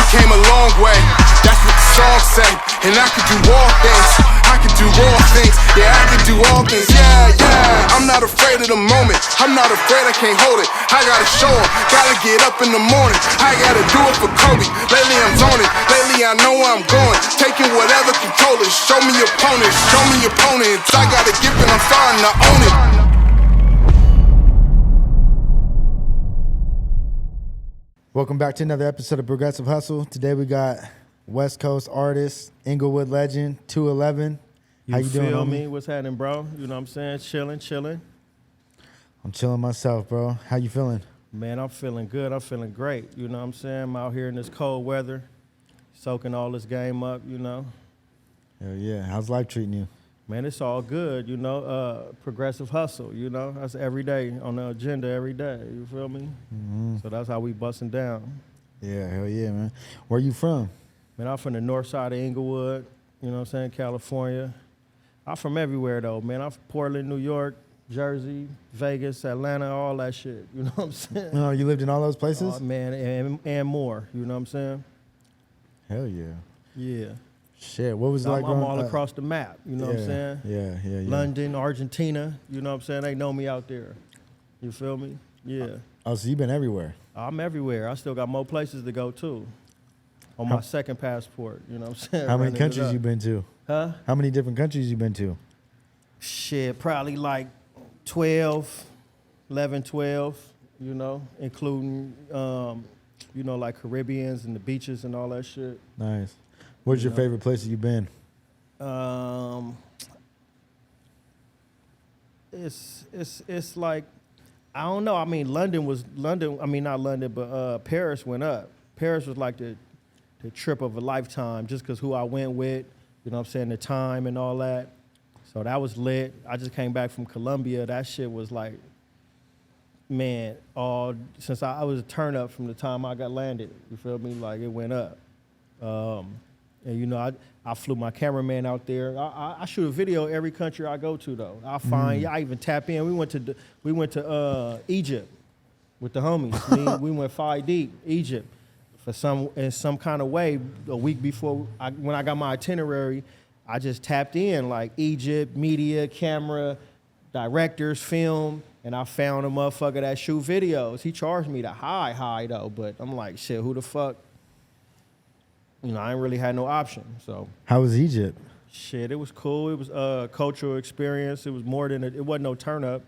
came a long way, that's what the song say. And I could do all things, I could do all things. Yeah, I could do all things, yeah. I'm not afraid of the moment, I'm not afraid I can't hold it. I gotta show 'em, gotta get up in the morning. I gotta do it for Kobe, lately I'm zoning. Lately I know where I'm going, taking whatever controllers. Show me opponents, show me opponents. I got a gift and I'm starting to own it. Welcome back to another episode of Progressive Hustle. Today we got West Coast artist, Inglewood legend, 2Eleven. How you doing, feel homie? me? What's happening, bro? You know what I'm saying? Chilling. I'm chilling myself, bro. How you feeling? Man, I'm feeling good. I'm feeling great. You know what I'm saying? I'm out here in this cold weather, soaking all this game up, you know. Hell yeah. How's life treating you? Man, it's all good, you know. Progressive hustle, you know. That's every day on the agenda every day. You feel me? Mm-hmm. So that's how we busting down. Yeah, hell yeah, man. Where you from? Man, I'm from the north side of Inglewood, you know what I'm saying, California. I'm from everywhere, though, man. I'm from Portland, New York, Jersey, Vegas, Atlanta, all that shit. You know what I'm saying? Oh, you lived in all those places? Oh, man, and more. You know what I'm saying? Hell yeah. Yeah. Shit, what was it I'm, like I'm growing all up? across the map. You know what I'm saying? Yeah. London, Argentina. You know what I'm saying? They know me out there. You feel me? Yeah. Oh, so you've been everywhere. I'm everywhere. I still got more places to go, too. On my second passport. You know what I'm saying? How many Running it countries up. you been to? Huh? How many different countries you been to? Shit, probably like 11, 12, you know, including, you know, like Caribbeans and the beaches and all that shit. Nice. Where's your favorite places you've been? It's like, I don't know. I mean, not London, but Paris went up. Paris was like the trip of a lifetime just because who I went with, you know what I'm saying, the time and all that. So that was lit. I just came back from Colombia. That shit was like, man, since I was a turn up from the time I got landed. You feel me? Like, it went up. And, you know, I flew my cameraman out there. I shoot a video every country I go to, though. I even tap in. We went to Egypt with the homies. We went 5 deep, Egypt. In some kind of way, a week before, when I got my itinerary, I just tapped in, like Egypt, media, camera, directors, film, and I found a motherfucker that shoot videos. He charged me the high though, but I'm like, shit, who the fuck? You know, I ain't really had no option, so. How was Egypt? Shit, it was cool. It was a cultural experience. It was more than, it wasn't no turn up.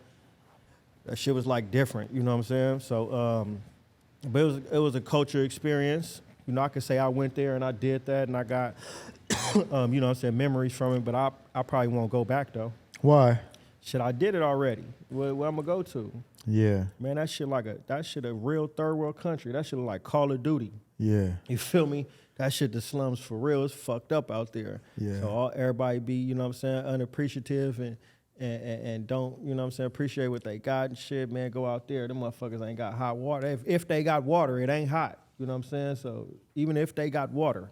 That shit was like different, you know what I'm saying? So, but it was a culture experience. You know, I could say I went there and I did that and I got, you know what I'm saying, memories from it, but I probably won't go back, though. Why? Shit, I did it already. Where I'm going to go to? Yeah. Man, that shit a real third world country. That shit like Call of Duty. Yeah. You feel me? That shit, the slums for real. It's fucked up out there. Yeah. So everybody be, you know what I'm saying, unappreciative and don't, you know what I'm saying, appreciate what they got and shit, man. Go out there. Them motherfuckers ain't got hot water. If they got water, it ain't hot. You know what I'm saying? So even if they got water,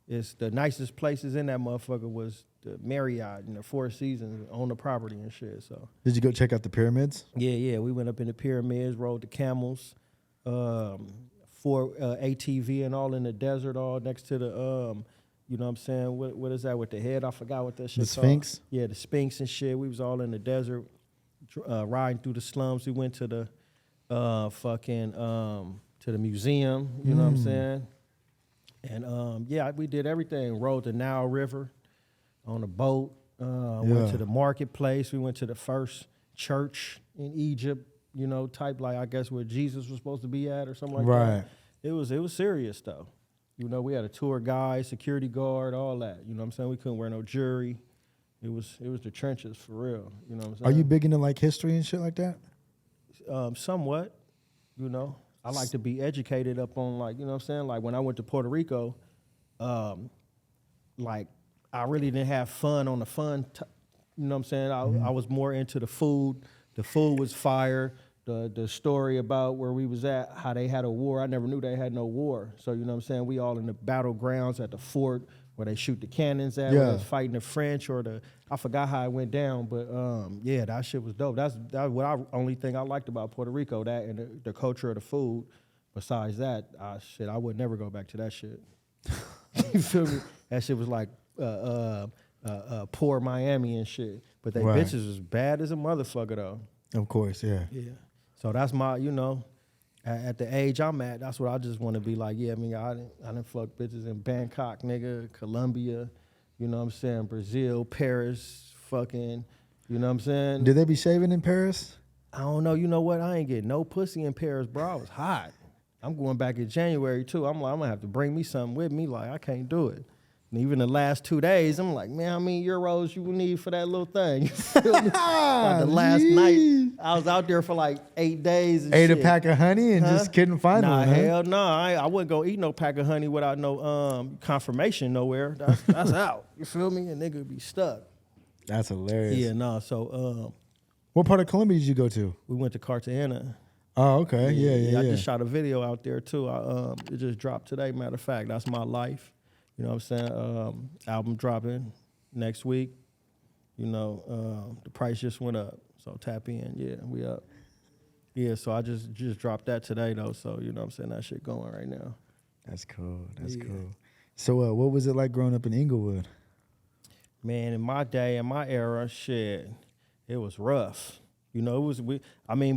it's the nicest places in that motherfucker was the Marriott and the Four Seasons on the property and shit. So did you go check out the pyramids? Yeah. We went up in the pyramids, rode the camels, for ATV and all in the desert, all next to the you know what I'm saying? What is that with the head? I forgot what that shit The called. Sphinx? Yeah, the Sphinx and shit. We was all in the desert, riding through the slums. We went to the to the museum, you know what I'm saying? And yeah, we did everything. Rode the Nile River on a boat. Went to the marketplace. We went to the first church in Egypt, you know, type like I guess where Jesus was supposed to be at or something like that. It was serious though. You know, we had a tour guide, security guard, all that. You know what I'm saying? We couldn't wear no jewelry. It was the trenches for real. You know what I'm saying? Are you big into like history and shit like that? Somewhat, you know. I like to be educated up on like, you know what I'm saying? Like when I went to Puerto Rico, like I really didn't have fun on the you know what I'm saying? I was more into the food. The food was fire. The story about where we was at, how they had a war. I never knew they had no war. So, you know what I'm saying? We all in the battlegrounds at the fort where they shoot the cannons at, where they was fighting the French I forgot how it went down, but yeah, that shit was dope. That's only thing I liked about Puerto Rico, that and the culture of the food. besides that, I would never go back to that shit. You feel me? That shit was like poor Miami and shit. But they Right. bitches was bad as a motherfucker though. Of course, yeah. Yeah. So that's my, at the age I'm at, that's what I just want to be like. Yeah, I mean, I didn't fuck bitches in Bangkok, nigga, Colombia, you know what I'm saying, Brazil, Paris, fucking, you know what I'm saying? Did they be shaving in Paris? I don't know. You know what? I ain't getting no pussy in Paris, bro. I was hot. I'm going back in January, too. I'm like, I'm going to have to bring me something with me. Like, I can't do it. And even the last 2 days, I'm like, man, how many euros you need for that little thing? You feel me? Like the last night, I was out there for like 8 days. And Ate a shit. pack of honey and just couldn't find Nah, one. Huh? hell no. I wouldn't go eat no pack of honey without no confirmation nowhere. That's out. You feel me? A nigga be stuck. That's hilarious. Yeah, no. So What part of Colombia did you go to? we went to Cartagena. Oh, okay. Yeah. I just shot a video out there too. It just dropped today. Matter of fact, that's my life. You know what I'm saying? Album dropping next week. You know, the price just went up, so tap in. Yeah, we up. Yeah, so I just dropped that today though. So you know what I'm saying, that shit going right now. That's cool. That's cool. So what was it like growing up in Inglewood? Man, in my day, in my era, shit, it was rough. You know,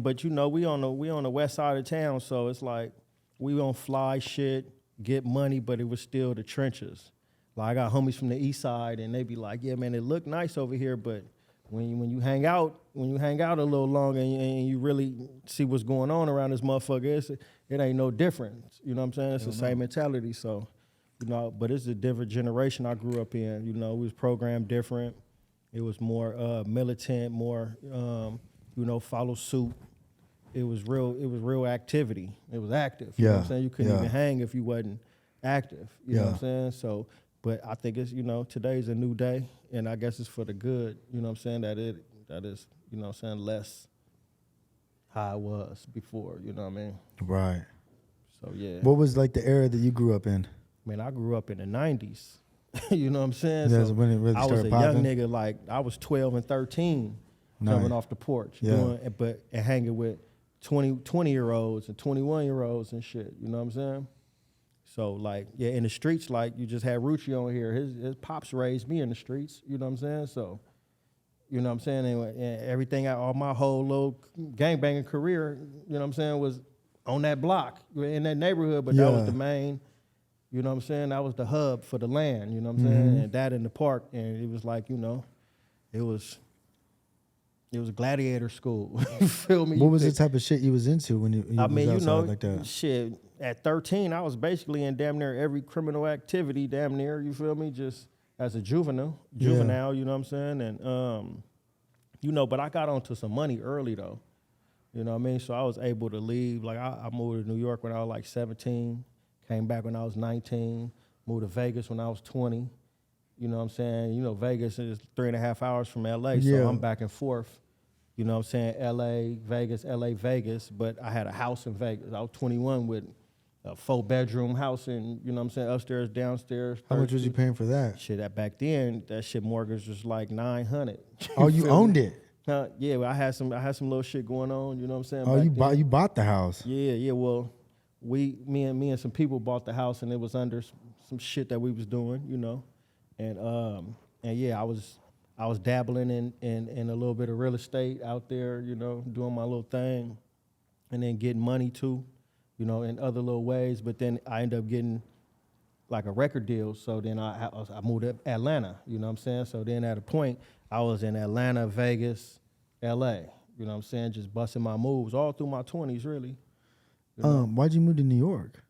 but you know, we on the west side of town, so it's like we on fly shit, get money, but it was still the trenches. Like I got homies from the east side, and they be like, "Yeah, man, it look nice over here, but when you hang out a little longer and you really see what's going on around this motherfucker, it ain't no different." You know what I'm saying? It's the same mentality. So, you know, but it's a different generation I grew up in. You know, it was programmed different. It was more militant, more follow suit. It was real activity. It was active. You know what I'm saying? You couldn't even hang if you wasn't active. You know what I'm saying? So, but I think it's, today's a new day, and I guess it's for the good. You know what I'm saying? That is, you know what I'm saying, less how it was before. You know what I mean? Right. So yeah. What was like the era that you grew up in? Man, I grew up in the 90s. You know what I'm saying? That's when it really I was started a popping? young nigga, like I was 12 and 13 Nice. coming off the porch, and hanging with 20-year-olds and 21-year-olds and shit. You know what I'm saying? So like, yeah, in the streets, like you just had Rucci on here. His pops raised me in the streets. You know what I'm saying? So, you know what I'm saying? And everything, all my whole little gangbanging career, you know what I'm saying, was on that block in that neighborhood. But that was the main. You know what I'm saying? That was the hub for the land. You know what I'm saying? And that in the park, and it was like, it was gladiator school. You feel me? What was the type of shit you was into when you was outside like that? Shit. At 13, I was basically in damn near every criminal activity, damn near. You feel me? Just as a juvenile. You know what I'm saying? And but I got onto some money early though. You know what I mean? So I was able to leave. Like I moved to New York when I was like 17. Came back when I was 19, moved to Vegas when I was 20. You know what I'm saying? Vegas is 3.5 hours from LA, so I'm back and forth. You know what I'm saying? LA, Vegas, but I had a house in Vegas. I was 21 with a 4-bedroom house and, you know what I'm saying, upstairs, downstairs. How much was you paying for that? Shit, back then, that shit mortgage was like $900. Oh, you owned it? Yeah, well, I had some little shit going on, you know what I'm saying? Oh, you bought the house? Yeah, well, me and some people bought the house, and it was under some shit that we was doing, and yeah, I was dabbling in a little bit of real estate out there, doing my little thing, and then getting money too, in other little ways. But then I ended up getting like a record deal, so then I moved to Atlanta, you know what I'm saying? So then at a point I was in Atlanta, Vegas, LA, you know what I'm saying, just busting my moves all through my 20s, really. Why'd you move to New York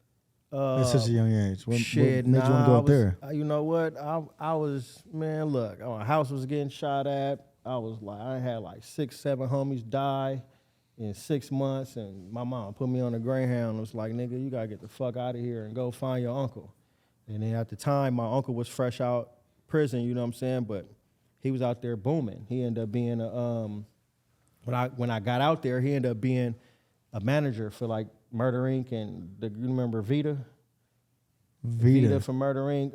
at such a young age? What made you want to go up there? You know what? I was, man, look, my house was getting shot at. I had like 6, 7 homies die in 6 months, and my mom put me on a Greyhound and was like, nigga, you gotta get the fuck out of here and go find your uncle. And then at the time, my uncle was fresh out prison, you know what I'm saying? But he was out there booming. He ended up being when I got out there, he ended up being a manager for like Murder Inc. and you remember Vita? Vita from Murder Inc.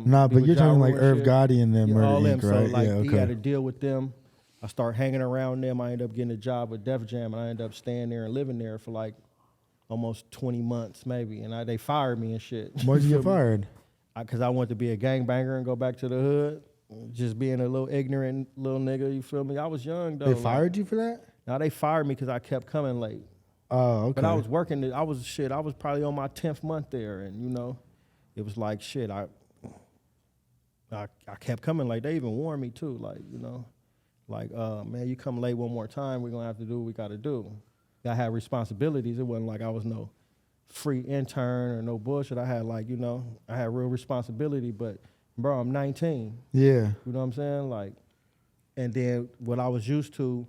Nah, but you're talking like Irv shit. Gotti and them, Murder all Inc., them. right? So like yeah, okay. he had a deal with them. I started hanging around them. I ended up getting a job with Def Jam, and I ended up staying there and living there for like almost 20 months maybe, and they fired me and shit. Why'd you get fired? Because I wanted to be a gangbanger and go back to the hood, just being a little ignorant little nigga. You feel me? I was young though. They fired you for that? Now they fired me because I kept coming late. Oh, okay. But I was working. I was probably on my 10th month there, and it was like shit. I kept coming late. They even warned me too, man, you come late one more time, we're gonna have to do what we gotta do. I had responsibilities. It wasn't like I was no free intern or no bullshit. I had I had real responsibility. But bro, I'm 19. Yeah. You know what I'm saying? Like, and then what I was used to,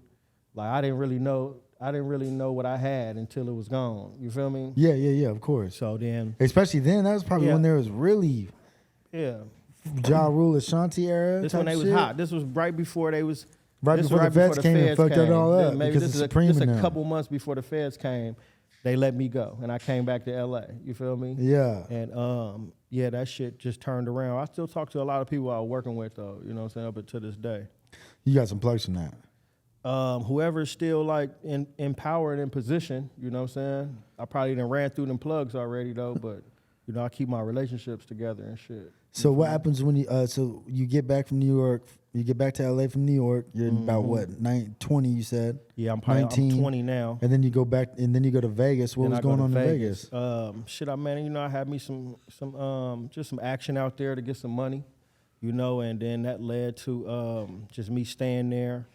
I didn't really know what I had until it was gone. You feel me? Yeah, of course. So then, especially then, that was probably when there was really Ja Rule Ashanti era. This when they was hot. This was right before they was right before the feds came and fucked it all up. Maybe because this is a couple months before the feds came. They let me go, and I came back to LA. You feel me? Yeah. And that shit just turned around. I still talk to a lot of people I was working with though. You know what I'm saying? Up to this day. You got some plugs from that. Whoever's still in power and in position, you know what I'm saying? I probably done ran through them plugs already though, but I keep my relationships together and shit. So what happens when you get back from New York? You get back to LA from New York. You're about what, 20? You said. Yeah, I'm 20 now. And then you go back, and then you go to Vegas. What was going on in Vegas? I had me some just some action out there to get some money, and then that led to just me staying there.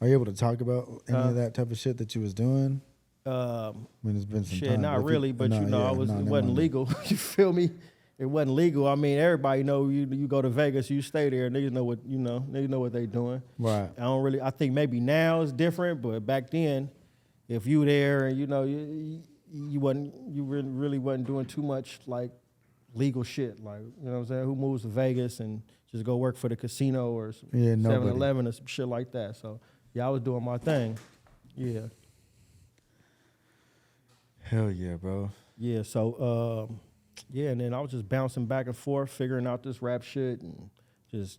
Are you able to talk about any of that type of shit that you was doing? I mean, it's been some time. Not really, but it wasn't legal. You feel me? It wasn't legal. I mean, everybody know you go to Vegas, you stay there. Niggas know what they doing. Right. I think maybe now it's different, but back then, if you there and you really wasn't doing too much legal shit. You know what I'm saying? Who moves to Vegas and just go work for the casino or 7-Eleven or some shit like that. So I was doing my thing. Yeah. Hell yeah, bro. Yeah, so and then I was just bouncing back and forth, figuring out this rap shit, and just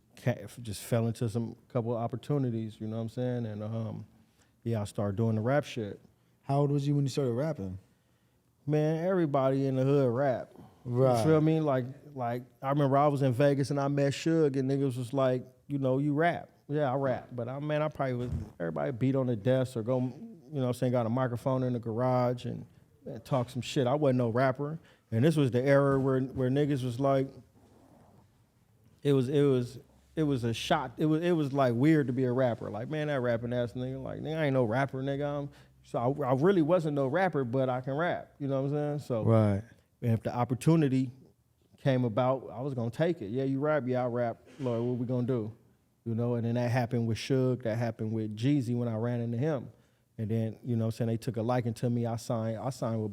fell into some couple of opportunities, you know what I'm saying? And I started doing the rap shit. How old was you when you started rapping? Man, everybody in the hood rap. Right. You feel me? Like I remember I was in Vegas and I met Suge and niggas was like, you rap. Yeah, I rap. But I probably was, everybody beat on the desk or go, got a microphone in the garage and talk some shit. I wasn't no rapper. And this was the era where niggas was like, it was a shot. It was like weird to be a rapper. Like, man, that rapping ass nigga. Like, nigga, I ain't no rapper, nigga. So I really wasn't no rapper, but I can rap. You know what I'm saying? So right. And if the opportunity came about, I was gonna take it. Yeah, you rap. Yeah, I rap. Lord, what we gonna do? And then that happened with Suge. That happened with Jeezy when I ran into him. And then, they took a liking to me. I signed with,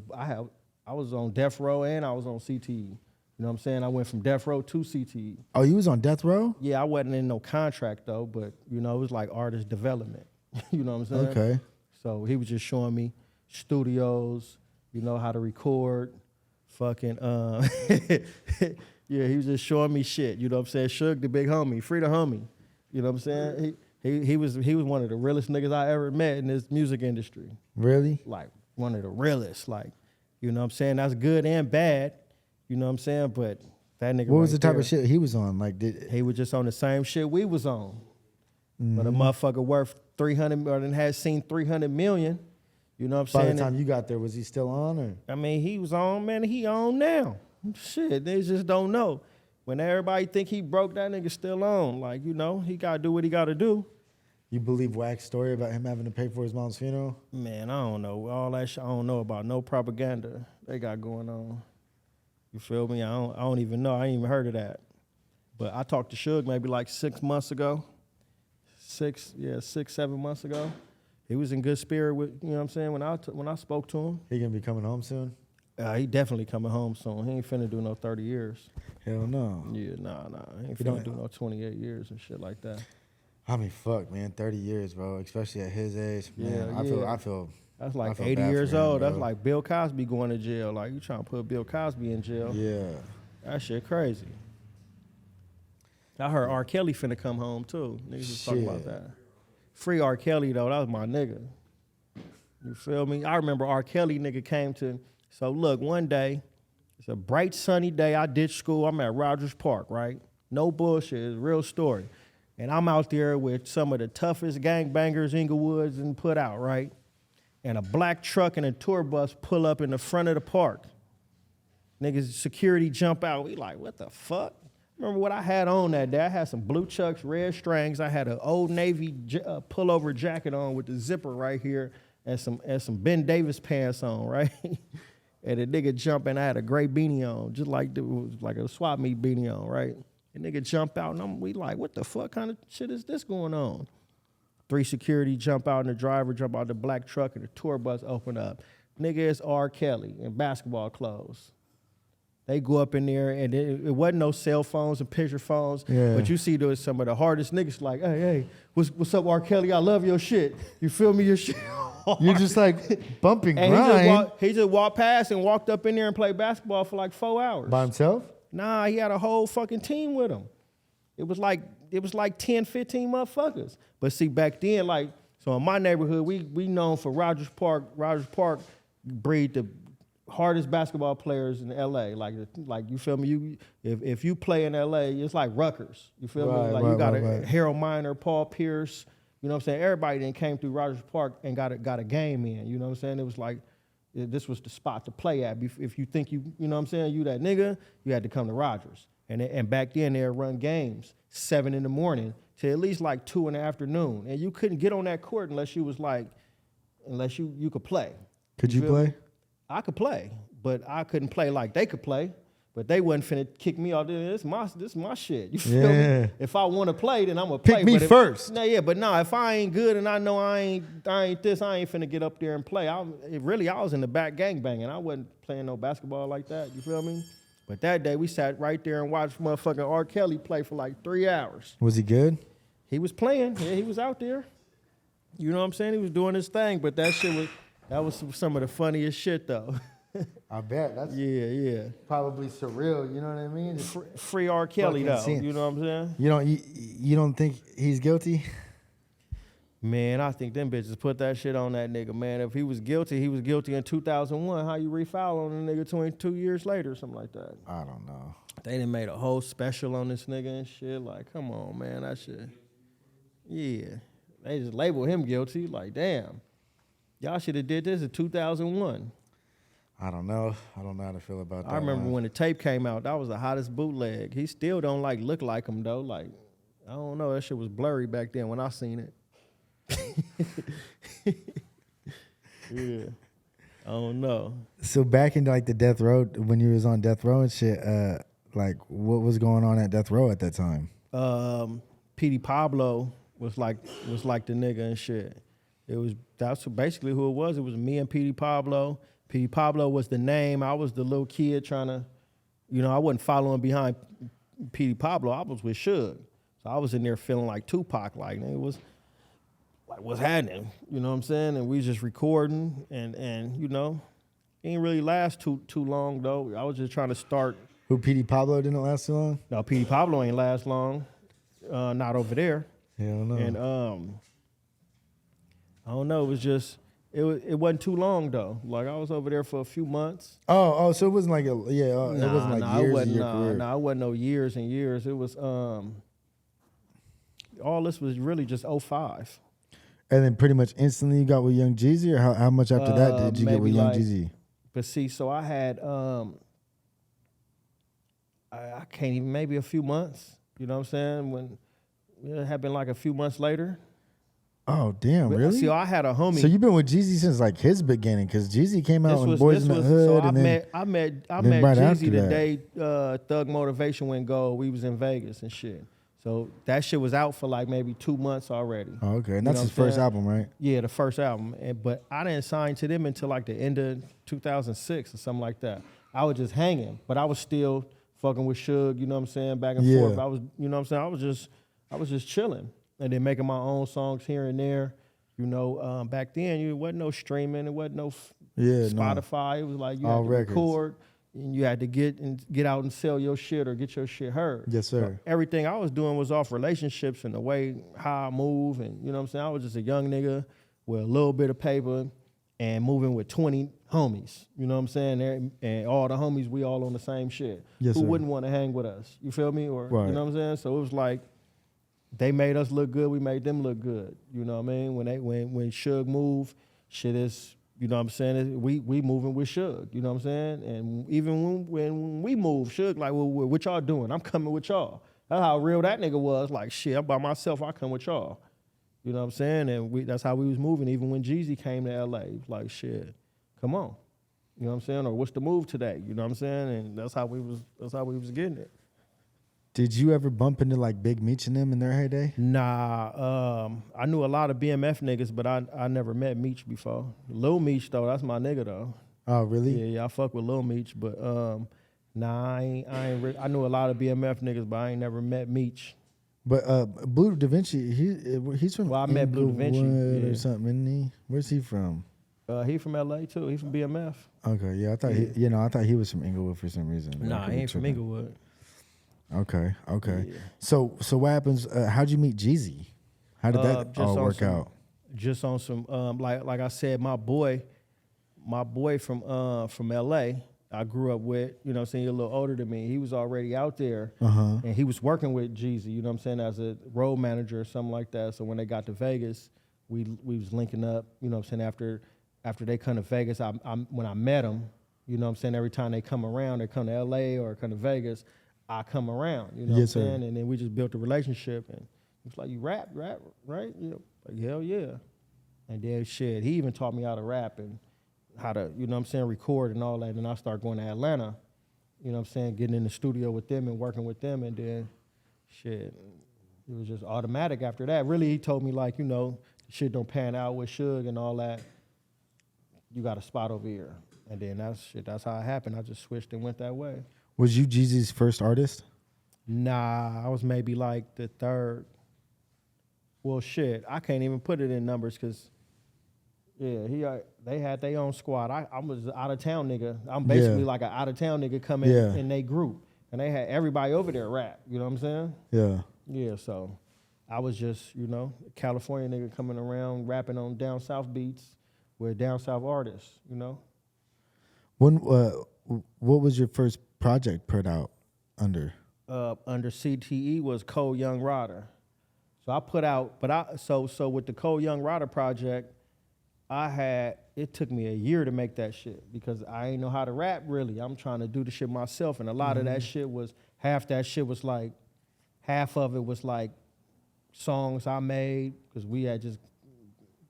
I was on Death Row and I was on CTE. You know what I'm saying? I went from Death Row to CTE. Oh, you was on Death Row? Yeah, I wasn't in no contract though, but it was like artist development. You know what I'm saying? Okay. So he was just showing me studios, how to record, fucking yeah, he was just showing me shit, you know what I'm saying? Suge the big homie, free the homie. You know what I'm saying? He was one of the realest niggas I ever met in this music industry. Really? Like one of the realest, you know what I'm saying? That's good and bad, you know what I'm saying? But that nigga. What was the type of shit he was on? He was just on the same shit we was on. Mm-hmm. But a motherfucker worth 300 or had seen 300 million. You know what I'm saying? By the time you got there, was he still on or? I mean, he was on, man. He on now. Shit, they just don't know. When everybody think he broke, that nigga still on. He gotta do what he gotta do. You believe Wack's story about him having to pay for his mom's funeral? Man, I don't know. All that shit, I don't know about no propaganda they got going on. You feel me? I don't even know. I ain't even heard of that. But I talked to Suge maybe 6 months ago. 6-7 months ago. He was in good spirit with, you know what I'm saying, when I spoke to him. He gonna be coming home soon? He definitely coming home soon. He ain't finna do no 30 years. Hell no. Yeah, nah. He ain't finna do no 28 years and shit like that. I mean, fuck, man, 30 years, bro, especially at his age. Man, yeah. I feel that's like 80 years old. That's like Bill Cosby going to jail. Like, you trying to put Bill Cosby in jail. Yeah. That shit crazy. I heard R. Kelly finna come home, too. Niggas was talking about that. Free R. Kelly, though. That was my nigga. You feel me? I remember R. Kelly nigga came to So look, one day, it's a bright sunny day. I ditched school. I'm at Rogers Park, right? No bullshit. It's a real story. And I'm out there with some of the toughest gangbangers Inglewood's and put out, right? And a black truck and a tour bus pull up in the front of the park. Niggas, security jump out. We like, what the fuck? Remember what I had on that day? I had some blue chucks, red strings. I had an Old Navy pullover jacket on with the zipper right here and some Ben Davis pants on, right? And the nigga jumping, I had a gray beanie on, just like it was like a swap meet beanie on, right? The nigga jump out, and we like, what the fuck kind of shit is this going on? 3 security jump out, and the driver jump out the black truck, and the tour bus open up. Nigga, it's R. Kelly in basketball clothes. They go up in there, and it wasn't no cell phones and picture phones, but you see there's some of the hardest niggas like, hey, what's up, R. Kelly? I love your shit. You feel me? Your shit. You're just like bumping and grind. He just walked past and walked up in there and played basketball for like 4 hours. By himself? Nah, he had a whole fucking team with him. It was like 10, 15 motherfuckers. But see, back then, like, so in my neighborhood, we known for Rogers Park. Rogers Park breed the hardest basketball players in LA. Like you feel me? If you play in LA, it's like Rutgers. You feel me? Like you got Harold Miner, Paul Pierce. You know what I'm saying? Everybody then came through Rogers Park and got a game in. You know what I'm saying? It was like this was the spot to play at. If you think you know what I'm saying, you that nigga, you had to come to Rogers. And back then they'd run games 7 in the morning to at least like 2 in the afternoon. And you couldn't get on that court unless you could play. Could you play? I could play, but I couldn't play like they could play. But they wasn't finna kick me off. This is my shit. You feel me? If I want to play, then I'm gonna play. Pick me first. If I ain't good and I know I ain't finna get up there and play. I was in the back gangbanging. I wasn't playing no basketball like that. You feel me? But that day we sat right there and watched motherfucking R. Kelly play for like 3 hours. Was he good? He was playing. Yeah, he was out there. You know what I'm saying? He was doing his thing. But that was some of the funniest shit though. I bet. That's probably surreal. You know what I mean? Free R. Kelly though. Sense. You know what I'm saying? You don't think he's guilty? Man, I think them bitches put that shit on that nigga, man. If he was guilty in 2001. How you refile on a nigga 22 years later or something like that? I don't know. They done made a whole special on this nigga and shit. Like, come on, man, that shit. Yeah. They just label him guilty. Like, damn. Y'all should have did this in 2001. I don't know. I don't know how to feel about that. I remember when the tape came out, that was the hottest bootleg. He still don't look like him though. Like, I don't know. That shit was blurry back then when I seen it. Yeah. I don't know. So back in like the death row, when you was on death row and shit, like what was going on at death row at that time? Petey Pablo was like the nigga and shit. That's basically who it was. It was me and Petey Pablo. Petey Pablo was the name. I was the little kid trying to, I wasn't following behind Petey Pablo. I was with Suge. So I was in there feeling like Tupac, like, it was like, what's happening? You know what I'm saying? And we just recording and it didn't really last too long though. I was just trying to start. Who, Petey Pablo didn't last too long? No, Petey Pablo ain't last long. Not over there. Hell no. And I don't know, it was just it wasn't too long though. Like I was over there for a few months. Oh, so it wasn't like it wasn't like years of your career. Nah, it wasn't no years and years. It was all this was really just 05. And then pretty much instantly you got with Young Jeezy, or how much after that did you get with Young Jeezy? But see, so I had I can't even, maybe a few months. You know what I'm saying? When it happened like a few months later. Oh, damn, really? See, I had a homie. So you've been with Jeezy since like his beginning, because Jeezy came out in Boys in the Hood. So I met Jeezy the day Thug Motivation went gold. We was in Vegas and shit. So that shit was out for like maybe 2 months already. Oh, okay. And that's his first album, right? Yeah, the first album. But I didn't sign to them until like the end of 2006 or something like that. I was just hanging, but I was still fucking with Suge, you know what I'm saying, back and forth. I was, you know what I'm saying, I was just chilling. And then making my own songs here and there. Back then, it wasn't no streaming. It wasn't no Spotify. No. It was like you all had to record, and you had to get out and sell your shit or get your shit heard. Yes, sir. So everything I was doing was off relationships and the way how I move. And you know what I'm saying? I was just a young nigga with a little bit of paper and moving with 20 homies. You know what I'm saying? And all the homies, we all on the same shit. Yes, Who sir. wouldn't want to hang with us? You feel me? Or Right. you know what I'm saying? So it was like they made us look good, we made them look good. You know what I mean? When Suge moved, shit is, you know what I'm saying? We moving with Suge, you know what I'm saying? And even when we moved, Suge like, well, what y'all doing? I'm coming with y'all. That's how real that nigga was. Like, shit, I'm by myself, I come with y'all. You know what I'm saying? And that's how we was moving. Even when Jeezy came to LA, he was like, shit, come on. You know what I'm saying? Or what's the move today? You know what I'm saying? And that's how we was getting it. Did you ever bump into like Big Meech and them in their heyday? Nah, I knew a lot of BMF niggas, but I never met Meech before. Lil Meech though, that's my nigga though. Oh, really? Yeah, I fuck with Lil Meech, but nah, I knew a lot of BMF niggas, but I ain't never met Meech. But Blue Da Vinci, he's from Well, I met Blue Da Vinci, Inglewood yeah. or something, isn't he? Where's he from? He from LA too. He from BMF. Okay, yeah, I thought I thought he was from Inglewood for some reason. Nah, he ain't from Inglewood. Okay. Yeah. So what happens? How'd you meet Jeezy? How did that all work out? Just on some like I said, my boy from LA, I grew up with, you know what I'm saying, he's a little older than me. He was already out there and he was working with Jeezy, you know what I'm saying, as a road manager or something like that. So when they got to Vegas, we was linking up, you know what I'm saying, after they come to Vegas, when I met them, you know what I'm saying, every time they come around, they come to LA or come to Vegas, I come around, you know Yes, what I'm sir. saying? And then we just built a relationship and he was like, you rap, right? You know, like, hell yeah. And then shit, he even taught me how to rap and how to, you know what I'm saying, record and all that. And I started going to Atlanta, you know what I'm saying, getting in the studio with them and working with them. And then shit, it was just automatic after that. Really, he told me like, you know, shit don't pan out with Suge and all that. You got a spot over here. And then that's how it happened. I just switched and went that way. Was you Jeezy's first artist? Nah, I was maybe like the third. Well, shit, I can't even put it in numbers because, yeah, they had their own squad. I was an out-of-town nigga. I'm basically like an out-of-town nigga coming in their group. And they had everybody over there rap, you know what I'm saying? Yeah. Yeah, so I was just, you know, a California nigga coming around rapping on down south beats with down south artists, you know? When what was your first project put out under? Under CTE was Cole Young Rider. So I put out, so with the Cole Young Rider project, it took me a year to make that shit because I ain't know how to rap really. I'm trying to do the shit myself, and a lot of that shit was, half of it was like songs I made because we had just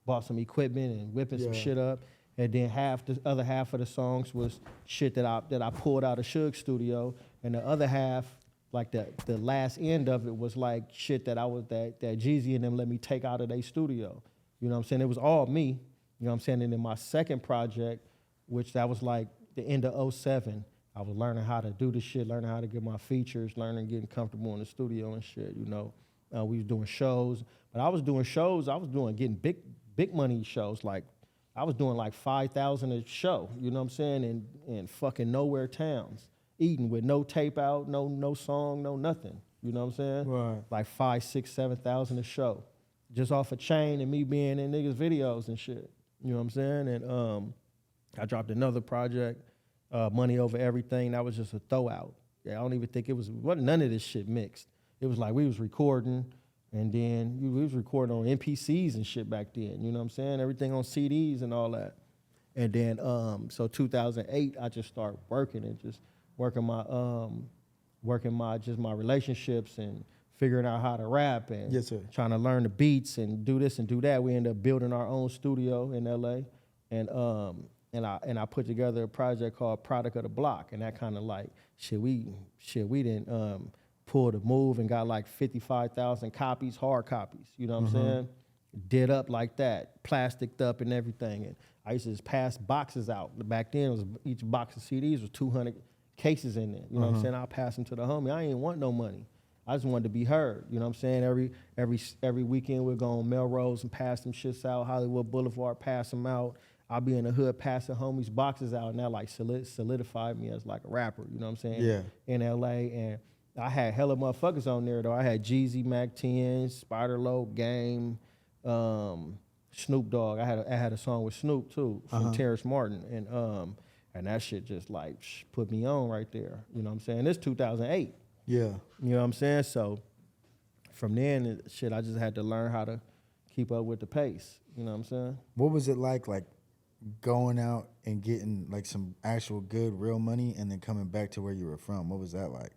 bought some equipment and whipping some shit up. And then the other half of the songs was shit that I pulled out of Suge's studio, and the other half, like the last end of it, was like shit that Jeezy and them let me take out of their studio. You know what I'm saying? It was all me. You know what I'm saying? And then my second project, which that was like the end of 07, I was learning how to do the shit, learning how to get my features, getting comfortable in the studio and shit. You know, we was doing shows, but I was getting big money shows like. I was doing like 5,000 a show, you know what I'm saying, in fucking nowhere towns, eating with no tape out, no song, no nothing, you know what I'm saying? Right. Like 5, 6, 7,000 a show, just off a chain and me being in niggas' videos and shit, you know what I'm saying? And I dropped another project, Money Over Everything. That was just a throw out. Yeah, I don't even think wasn't none of this shit mixed. It was like we was recording. And then we was recording on MPCs and shit back then, you know what I'm saying? Everything on CDs and all that. And then, so 2008, I just started working and just working my relationships and figuring out how to rap and Yes, sir. trying to learn the beats and do this and do that. We ended up building our own studio in LA, and I put together a project called Product of the Block, and that kind of like we didn't. Pulled a move and got like 55,000 copies, hard copies, you know what I'm saying? Did up like that, plasticed up and everything. And I used to just pass boxes out. Back then, each box of CDs was 200 cases in there, you know what I'm saying? I'll pass them to the homie. I ain't want no money. I just wanted to be heard, you know what I'm saying? Every weekend we'd go on Melrose and pass them shits out, Hollywood Boulevard, pass them out. I'll be in the hood passing homies boxes out, and that like solidified me as like a rapper, you know what I'm saying? Yeah. In LA, and I had hella motherfuckers on there though. I had Jeezy, Mac 10, Spider Low, Game, Snoop Dogg. I had a song with Snoop too from Terrence Martin, and that shit just like put me on right there. You know what I'm saying? It's 2008. Yeah. You know what I'm saying? So from then, shit, I just had to learn how to keep up with the pace. You know what I'm saying? What was it like going out and getting like some actual good real money and then coming back to where you were from? What was that like?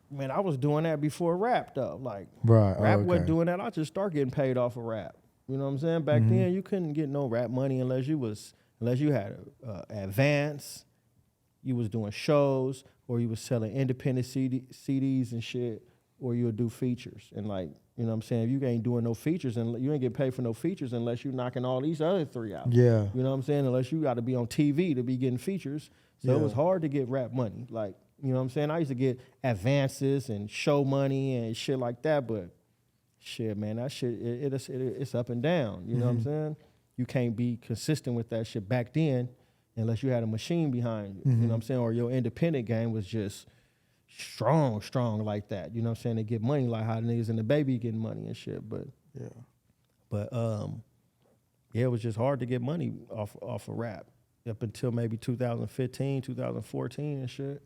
Man, I was doing that before rap though. Like Right. rap okay. wasn't doing that. I just started getting paid off of rap. You know what I'm saying? Back then, you couldn't get no rap money unless you had advance, you was doing shows, or you was selling independent CDs and shit, or you would do features. And like, you know what I'm saying? If you ain't doing no features, and you ain't get paid for no features unless you knocking all these other three out. Yeah. You know what I'm saying? Unless you got to be on TV to be getting features. So it was hard to get rap money. Like, you know what I'm saying? I used to get advances and show money and shit like that, but shit, man, that shit, it's up and down. You know what I'm saying? You can't be consistent with that shit back then unless you had a machine behind you. You know what I'm saying? Or your independent game was just strong like that. You know what I'm saying? They get money like how the niggas in the baby getting money and shit. But yeah, it was just hard to get money off of rap up until maybe 2015, 2014 and shit.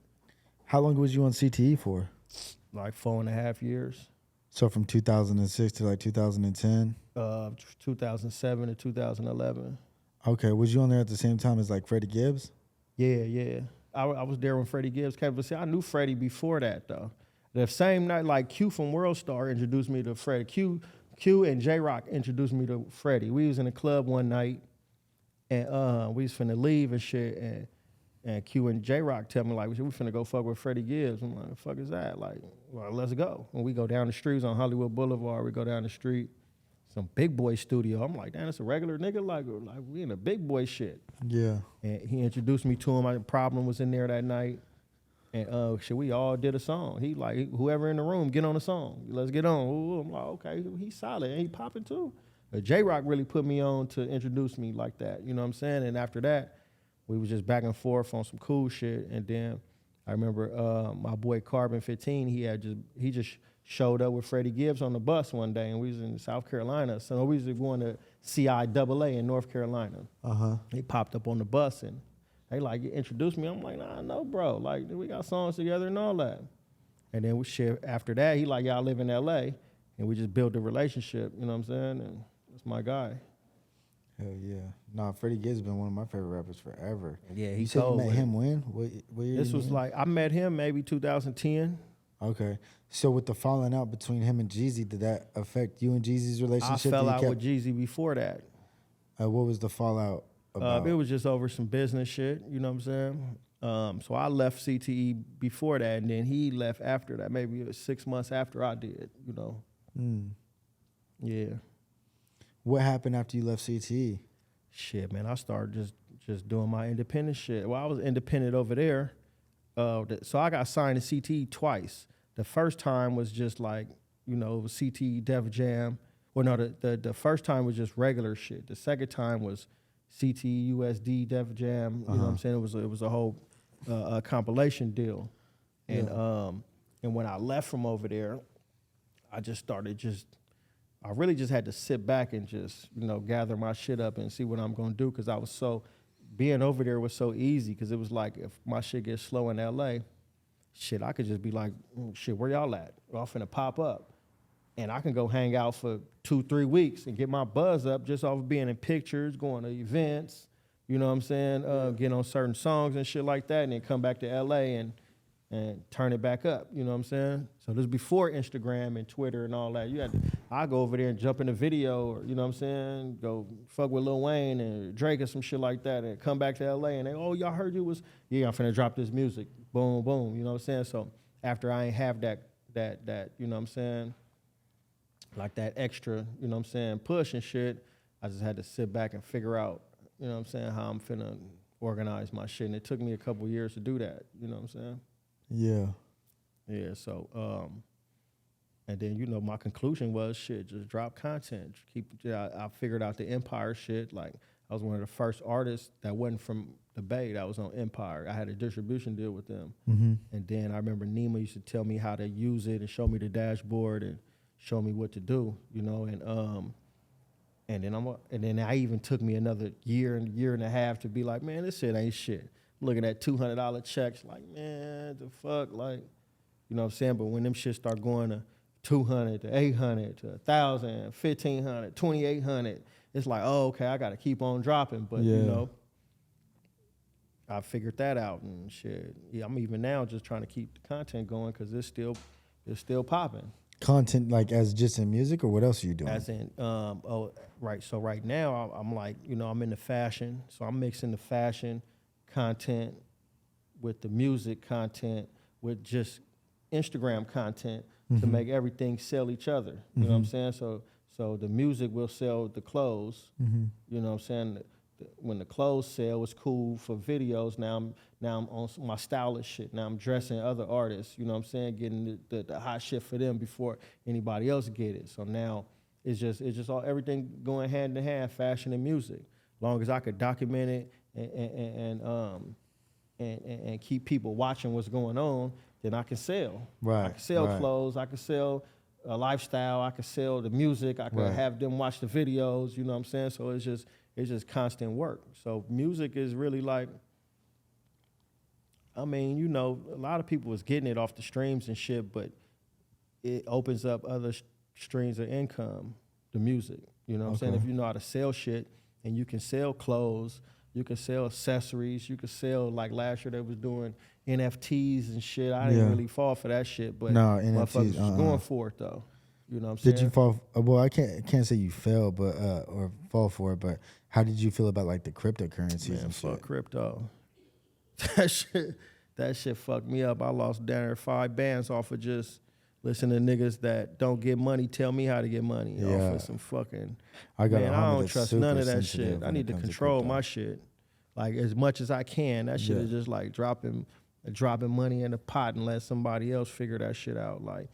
How long was you on CTE for? Like 4.5 years. So from 2006 to like 2010? 2007 to 2011. Okay. Was you on there at the same time as like Freddie Gibbs? Yeah. I was there when Freddie Gibbs came. But see, I knew Freddie before that, though. The same night, like Q from World Star introduced me to Freddie. Q and J-Rock introduced me to Freddie. We was in a club one night, and we was finna leave and shit, and Q and J-Rock tell me, like, we finna go fuck with Freddie Gibbs. I'm like, the fuck is that? Like, well, let's go. When we go down the streets on Hollywood Boulevard, we go down the street, some big boy studio. I'm like, damn, it's a regular nigga? Like we in a big boy shit. Yeah. And he introduced me to him. My Problem was in there that night. And shit, we all did a song. He like, whoever in the room, get on the song. Let's get on. Ooh, I'm like, okay, he's solid. And he popping too. But J-Rock really put me on to introduce me like that. You know what I'm saying? And after that, we was just back and forth on some cool shit. And then I remember my boy Carbon 15, he just showed up with Freddie Gibbs on the bus one day, and we was in South Carolina. So we was going to CIAA in North Carolina. He popped up on the bus, and they like introduced me. I'm like, nah, no, bro. Like, we got songs together and all that. And then we shit after that. He like, y'all live in LA, and we just built a relationship. You know what I'm saying? And that's my guy. Hell yeah. Nah, Freddie Gibbs has been one of my favorite rappers forever. Yeah, you said you met him when? What year This was like, I met him maybe 2010. Okay. So with the falling out between him and Jeezy, did that affect you and Jeezy's relationship? I fell out with Jeezy before that. What was the fallout about? It was just over some business shit, you know what I'm saying? So I left CTE before that, and then he left after that. Maybe it was 6 months after I did, you know? Yeah. What happened after you left CTE? Shit, man, I started just doing my independent shit. Well, I was independent over there. So I got signed to CTE twice. The first time was just like, you know, it was CTE Def Jam. Well, no, the first time was just regular shit. The second time was CTE USD Def Jam. You know what I'm saying? It was a whole compilation deal. And and when I left from over there, I just started I really just had to sit back and just, you know, gather my shit up and see what I'm gonna do, because I was being over there was so easy, because it was like, if my shit gets slow in LA, shit, I could just be like, shit, where y'all at? Y'all finna pop up. And I can go hang out for 2-3 weeks and get my buzz up just off of being in pictures, going to events, you know what I'm saying, getting on certain songs and shit like that, and then come back to LA and turn it back up, you know what I'm saying? So this is before Instagram and Twitter and all that. I go over there and jump in a video, or, you know what I'm saying, go fuck with Lil Wayne and Drake or some shit like that, and come back to LA and they, oh, y'all heard you was, yeah, I'm finna drop this music, boom, boom, you know what I'm saying? So after I ain't have that, you know what I'm saying, like that extra, you know what I'm saying, push and shit, I just had to sit back and figure out, you know what I'm saying, how I'm finna organize my shit. And it took me a couple years to do that, you know what I'm saying? Yeah. Yeah, so, and then, you know, my conclusion was, shit, just drop content. I figured out the Empire shit. Like, I was one of the first artists that wasn't from the Bay that was on Empire. I had a distribution deal with them. And then I remember Nima used to tell me how to use it and show me the dashboard and show me what to do, you know, And then I even took me another year and a half to be like, man, this shit ain't shit. I'm looking at $200 checks, like, man, the fuck, like, you know what I'm saying? But when them shit start going to 200 to 800 to 1,000, 1,500, 2,800, it's like, oh, okay, I got to keep on dropping. But you know, I figured that out and shit. Yeah, I'm even now just trying to keep the content going because it's still popping. Content like as just in music, or what else are you doing? As in, right. So right now I'm like, you know, I'm into fashion, so I'm mixing the fashion content with the music content with just Instagram content to make everything sell each other. You know what I'm saying? So the music will sell the clothes. You know what I'm saying? When the clothes sell, it's cool for videos. Now I'm on my stylish shit. Now I'm dressing other artists. You know what I'm saying? Getting the hot shit for them before anybody else get it. So now it's just all everything going hand in hand, fashion and music. As long as I could document it and keep people watching what's going on, then I can sell. Right. I can sell clothes. I can sell a lifestyle. I can sell the music. I can have them watch the videos. You know what I'm saying? So it's just constant work. So music is really like, I mean, you know, a lot of people was getting it off the streams and shit, but it opens up other streams of income, the music. You know what I'm saying? If you know how to sell shit and you can sell clothes, you can sell accessories, you can sell, like last year they was doing NFTs and shit. I didn't really fall for that shit, but motherfuckers was going for it though. You know what I'm saying? Did you fall? Well, I can't say you fell, but or fall for it. But how did you feel about like the cryptocurrencies and shit? Fuck crypto. That shit fucked me up. I lost down there 5 bands off of just listening to niggas that don't get money tell me how to get money off of some fucking. I don't trust none of that shit. I need to control my shit, like as much as I can. That shit is just like dropping money in a pot and let somebody else figure that shit out. Like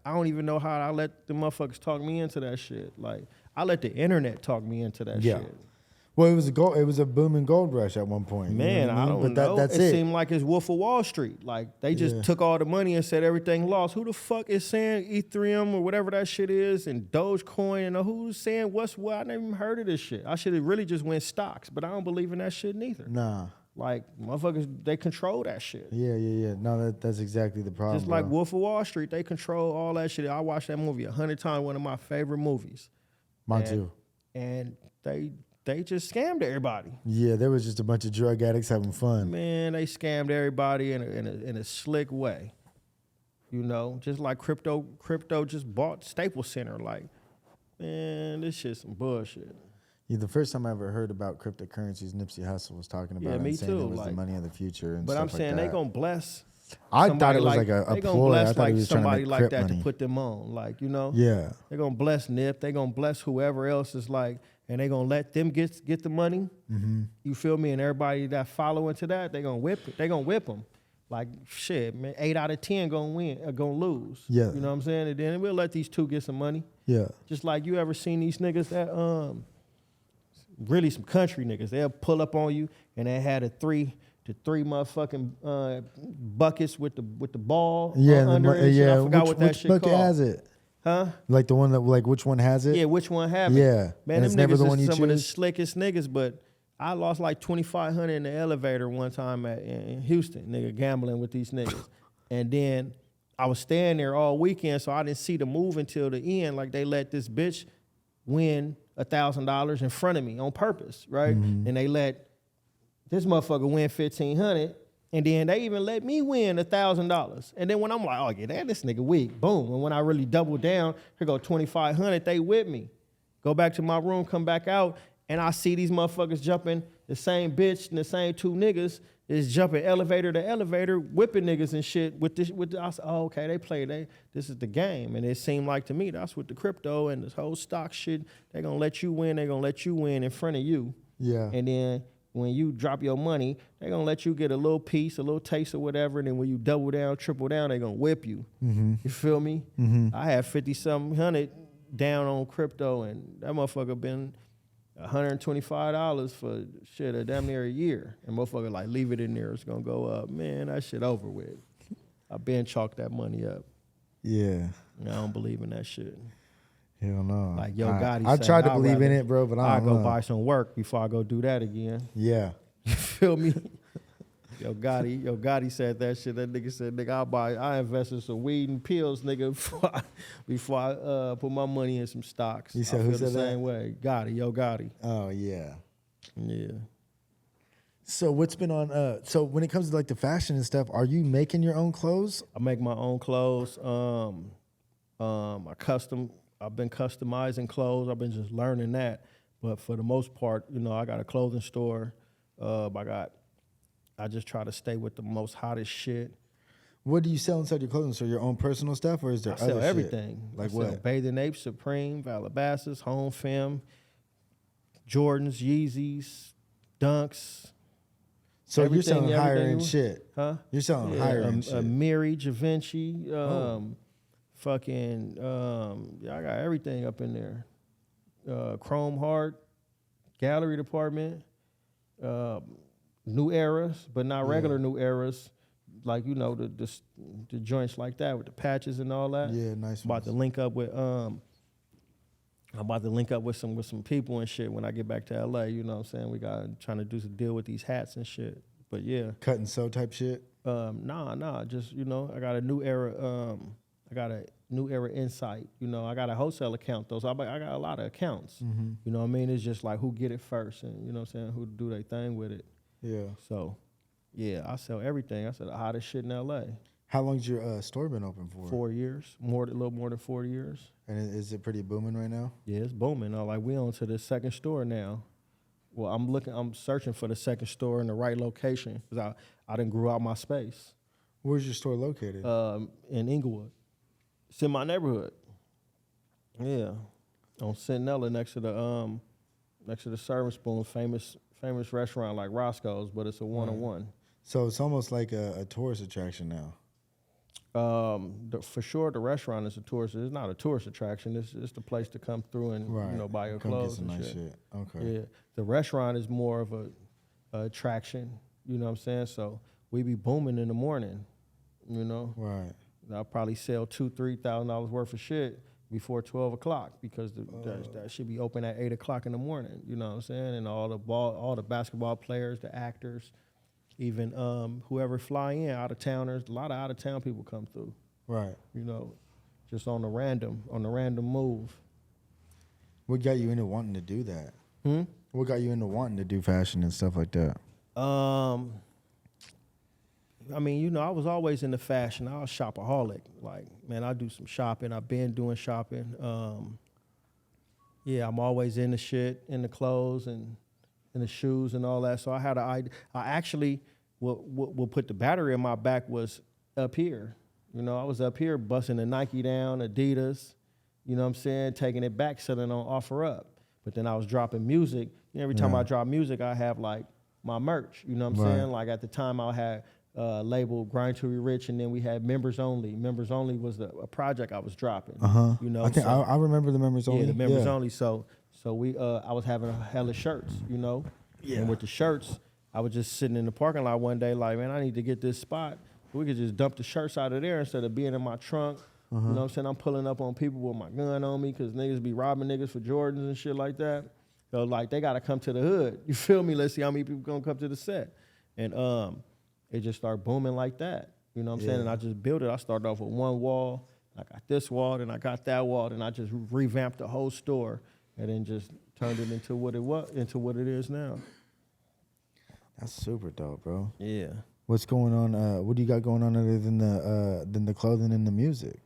I don't even know how I let the motherfuckers talk me into that shit. Like I let the internet talk me into that shit. Well, it was a booming gold rush at one point. Man, you know I don't know. That's it seemed like it's Wolf of Wall Street. Like they just took all the money and said everything lost. Who the fuck is saying Ethereum or whatever that shit is and Dogecoin and who's saying what's what? I never even heard of this shit. I should have really just went stocks, but I don't believe in that shit neither. Nah. Like motherfuckers, they control that shit. Yeah. No, that's exactly the problem. Just like Wolf of Wall Street, they control all that shit. I watched that movie 100 times. One of my favorite movies. Mine too. And they just scammed everybody. Yeah, there was just a bunch of drug addicts having fun. Man, they scammed everybody in a slick way. You know, just like crypto just bought Staples Center. Like, man, this shit's some bullshit. Yeah, the first time I ever heard about cryptocurrencies, Nipsey Hussle was talking about it and saying it was the money of the future and stuff like that. But I'm saying they gonna bless. I thought it was like a ploy. I thought he was trying to make like that money. To put them on, like, you know. Yeah. They're gonna bless Nip. They're gonna bless whoever else is like, and they're gonna let them get the money. Mm-hmm. You feel me? And everybody that follow into that, they're gonna whip it. They're gonna whip them. Like shit, man. 8 out of 10 gonna win, gonna lose. Yeah. You know what I'm saying? And then we'll let these two get some money. Yeah. Just like you ever seen these niggas that really some country niggas. They'll pull up on you and they had three motherfucking buckets with the ball under it. Yeah, I forgot what that shit bucket called. has it? Huh? Like the one that, like, which one has it? Yeah, which one have it? Yeah. Man, and them it's never niggas the one is you some of the choose? slickest niggas, but I lost like $2,500 in the elevator one time in Houston, nigga, gambling with these niggas. And then I was staying there all weekend, so I didn't see the move until the end. Like, they let this bitch win $1,000 in front of me on purpose, right? Mm-hmm. And they let this motherfucker win $1,500, and then they even let me win $1,000. And then when I'm like, oh yeah, this nigga weak, boom. And when I really double down, here go $2,500, they with me. Go back to my room, come back out, and I see these motherfuckers jumping, the same bitch and the same two niggas is jumping elevator to elevator, whipping niggas and shit with this. I said, oh, okay, this is the game. And it seemed like to me, that's what the crypto and this whole stock shit, they're gonna let you win in front of you. Yeah. And then when you drop your money, they're gonna let you get a little piece, a little taste or whatever, and then when you double down, triple down, they're gonna whip you. Mm-hmm. You feel me? Mm-hmm. I had 50-something hundred down on crypto, and that motherfucker been $125 for shit a damn near a year. And motherfucker like, leave it in there, it's gonna go up. Man, that shit over with. I been chalked that money up. Yeah. I don't believe in that shit. Hell no. Like Yo Gotti I said, tried to I'd believe in rather- it, bro, but I I'll don't go know. buy some work before I go do that again. Yeah. You feel me? Yo Gotti said that shit. That nigga said, nigga, I invest in some weed and pills, nigga, before I put my money in some stocks. You said I who feel the said that? same way. Yo Gotti. Oh yeah. Yeah. So what's been on? So when it comes to like the fashion and stuff, are you making your own clothes? I make my own clothes. I've been customizing clothes. I've been just learning that. But for the most part, you know, I got a clothing store. I just try to stay with the most hottest shit. What do you sell inside your clothing store? Your own personal stuff, or is there I other sell shit? everything. Like I sell what? Bathing Apes, Supreme, Calabasas, Home Fem, Jordans, Yeezys, Dunks. So you're everything- selling higher everything end you- shit. Huh? You're selling higher end shit. Miri, Givenchy, Oh. I got everything up in there. Chrome Heart, gallery department, New Eras, but not regular New Eras, like you know the joints like that with the patches and all that. Yeah, nice. About to link up with I'm about to link up with some people and shit when I get back to LA. You know what I'm saying? We got trying to do some deal with these hats and shit. But yeah, Cut and sew type shit. nah. Just you know, I got a new era. I got a new era insight. You know, I got a wholesale account though, so I got a lot of accounts. Mm-hmm. You know what I mean? It's just like who get it first, and you know what I'm saying, who do their thing with it. Yeah. So, yeah, I sell everything. I sell the hottest shit in LA. How long's your store been open for? 4 years, a little more than 4 years. And is it pretty booming right now? Yeah, it's booming. Like we on to the second store now. Well, I'm searching for the second store in the right location because I done grew out my space. Where's your store located? In Inglewood. It's in my neighborhood. Yeah, on Centinela next to the Serving Spoon, famous restaurant like Roscoe's, but it's a one-on-one. So it's almost like a tourist attraction now. For sure, the restaurant is a tourist. It's not a tourist attraction. It's the place to come through and you know buy your Come clothes get some and nice shit. Okay. Yeah, the restaurant is more of a attraction. You know what I'm saying? So we be booming in the morning. You know, Right. I'll probably sell $2,000-$3,000 worth of shit before 12 o'clock because that should be open at 8 o'clock in the morning. You know what I'm saying? And all the basketball players, the actors, even whoever fly in, out of towners, a lot of out of town people come through. Right. You know, just on the random move. What got you into wanting to do that? What got you into wanting to do fashion and stuff like that? I mean, you know, I was always into fashion. I was a shopaholic. Like, man, I do some shopping. I've been doing shopping. Yeah, I'm always into shit, in the clothes and in the shoes and all that. So I had an idea. I actually, what put the battery in my back was up here. You know, I was up here busting the Nike down, Adidas, you know what I'm saying, taking it back, selling on OfferUp. But then I was dropping music. Every time I drop music, I have like my merch. You know what I'm saying? Like at the time I had label Grind to Be Rich, and then we had Members Only. Members Only was a project I was dropping. You know, I remember the Members Only. Yeah, the Members Only. So we I was having a hella shirts, you know. Yeah. And with the shirts, I was just sitting in the parking lot one day like, man, I need to get this spot. We could just dump the shirts out of there instead of being in my trunk. You know what I'm saying? I'm pulling up on people with my gun on me because niggas be robbing niggas for Jordans and shit like that. So like they gotta come to the hood. You feel me? Let's see how many people gonna come to the set. And it just started booming like that. You know what I'm saying? And I just built it. I started off with one wall. I got this wall, then I got that wall, then I just revamped the whole store and then just turned it into what it is now. That's super dope, bro. Yeah. What's going on? What do you got going on other than the clothing and the music?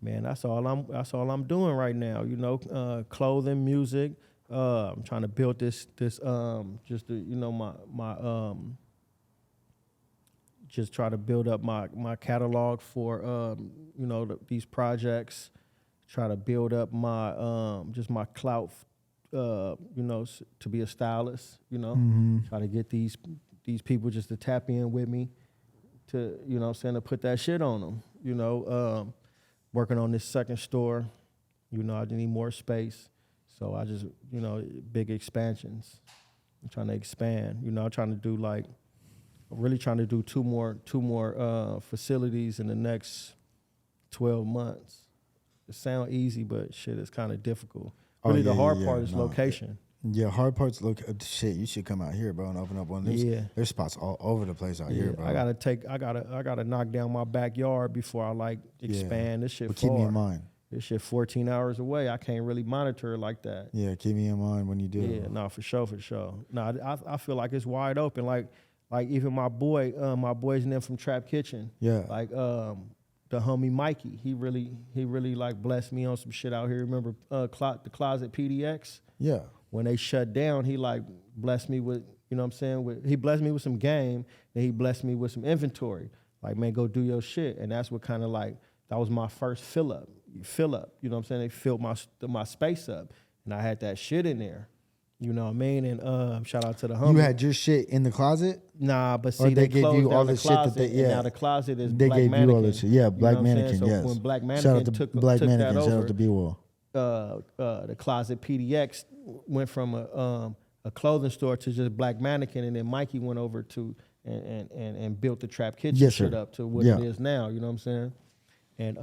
Man, that's all I'm doing right now. You know, clothing, music. I'm trying to build this just to, you know, my just try to build up my catalog for you know these projects. Try to build up my just my clout, you know, to be a stylist. You know, try to get these people just to tap in with me, to, you know what I'm saying, to put that shit on them. You know, working on this second store. You know, I need more space, so I just, you know, big expansions. I'm trying to expand. You know, I'm trying to do like. Really trying to do two more facilities in the next 12 months. It sound easy, but shit is kind of difficult. Oh, Really, the yeah, hard yeah, part is no. location. Yeah, hard parts. Look, shit. You should come out here, bro, and open up one. There's spots all over the place out here, bro. I gotta knock down my backyard before I like expand. This shit But far. keep me in mind. This shit 14 hours away. I can't really monitor it like that. Yeah, keep me in mind when you do. Yeah, no, for sure. No, I feel like it's wide open. Like even my boys and them from Trap Kitchen. Yeah. Like the homie Mikey, he really like blessed me on some shit out here. Remember the Closet PDX? Yeah. When they shut down, he like blessed me with, you know what I'm saying? He blessed me with some game, and he blessed me with some inventory. Like, man, go do your shit. And that's what kind of like, that was my first fill up. You know what I'm saying? They filled my space up, and I had that shit in there. You know what I mean? And shout out to the homie. You had your shit in the closet? Nah, but Or see, they they gave closed you down all the the shit that closet, they- and yeah. now the closet is They Black gave Mannequin. you all the shit. Yeah, Black You know what I'm saying? Mannequin, So yes. when Black Shout out Mannequin to took Black that Mannequin. Shout over, out to B-Wall. the Closet PDX went from a clothing store to just Black Mannequin, and then Mikey went over to and built the Trap Kitchen Yes, shit sir. up to what it is now. You know what I'm saying? And